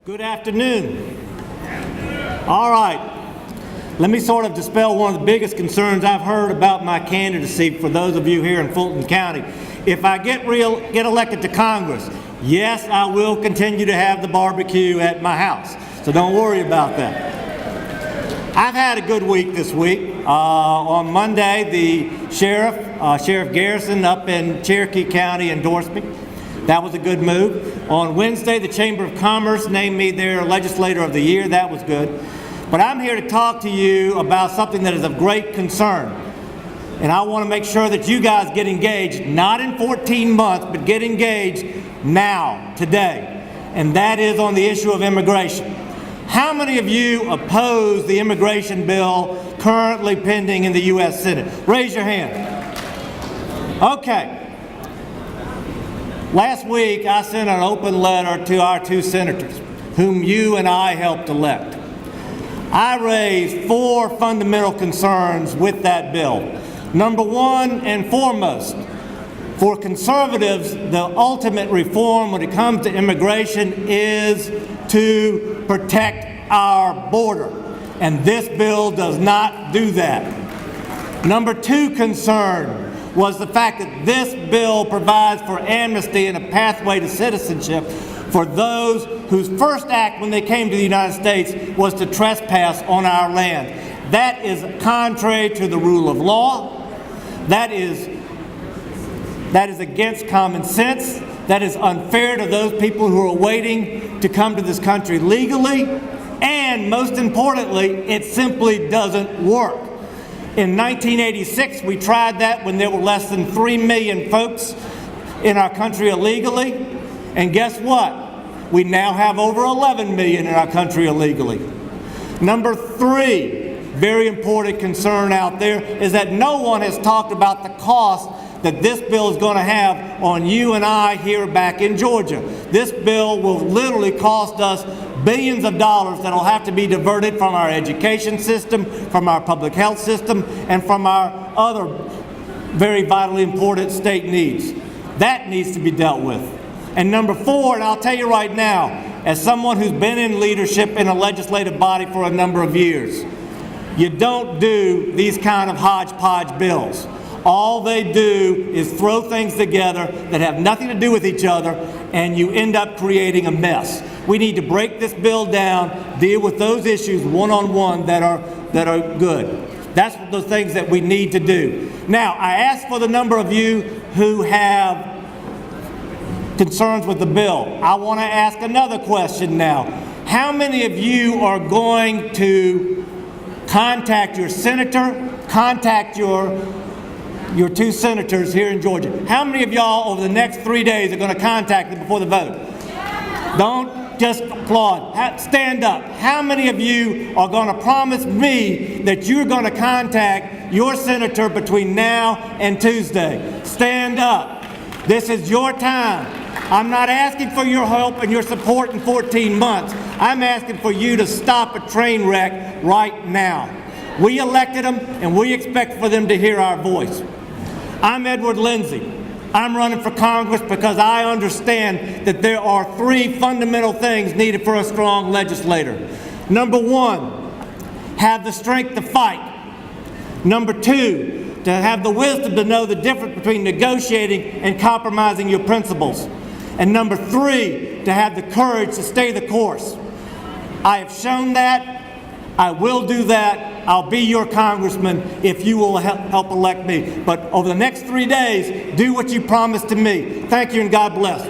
Good afternoon. All right. Let me sort of dispel one of the biggest concerns I've heard about my candidacy for those of you here in Fulton County. If I get elected to Congress, yes, I will continue to have the barbecue at my house. So don't worry about that. I've had a good week this week. On Monday, the Sheriff Garrison up in Cherokee County endorsed me. That was a good move. On Wednesday, the Chamber of Commerce named me their Legislator of the Year. That was good. But I'm here to talk to you about something that is of great concern. And I want to make sure that you guys get engaged, not in 14 months, but get engaged now, today. And that is on the issue of immigration. How many of you oppose the immigration bill currently pending in the U.S. Senate? Raise your hand. Okay. Last week, I sent an open letter to our two senators, whom you and I helped elect. I raised 4 fundamental concerns with that bill. Number one and foremost, for conservatives, the ultimate reform when it comes to immigration is to protect our border. And this bill does not do that. Number 2 concern was the fact that this bill provides for amnesty and a pathway to citizenship for those whose first act when they came to the United States was to trespass on our land. That is contrary to the rule of law. That is against common sense. That is unfair to those people who are waiting to come to this country legally. And most importantly, it simply doesn't work. In 1986, we tried that when there were less than 3 million folks in our country illegally. And guess what? We now have over 11 million in our country illegally. Number 3, very important concern out there, is that no one has talked about the cost that this bill is going to have on you and I here back in Georgia. This bill will literally cost us billions of dollars that will have to be diverted from our education system, from our public health system, and from our other very vitally important state needs. That needs to be dealt with. And number 4, and I'll tell you right now, as someone who's been in leadership in a legislative body for a number of years, you don't do these kind of hodgepodge bills. All they do is throw things together that have nothing to do with each other, and you end up creating a mess. We need to break this bill down, deal with those issues one-on-one that are good. That's the things that we need to do. Now, I asked for the number of you who have concerns with the bill. I want to ask another question now. How many of you are going to contact your senator, contact your 2 senators here in Georgia? How many of y'all over the next 3 days are going to contact them before the vote? Don't just applaud. Stand up. How many of you are going to promise me that you're going to contact your senator between now and Tuesday? Stand up. This is your time. I'm not asking for your help and your support in 14 months. I'm asking for you to stop a train wreck right now. We elected them, and we expect for them to hear our voice. I'm Edward Lindsey. I'm running for Congress because I understand that there are 3 fundamental things needed for a strong legislator. Number 1, have the strength to fight. Number 2, to have the wisdom to know the difference between negotiating and compromising your principles. And number 3, to have the courage to stay the course. I have shown that. I will do that. I'll be your congressman if you will help elect me. But over the next 3 days, do what you promised to me. Thank you and God bless.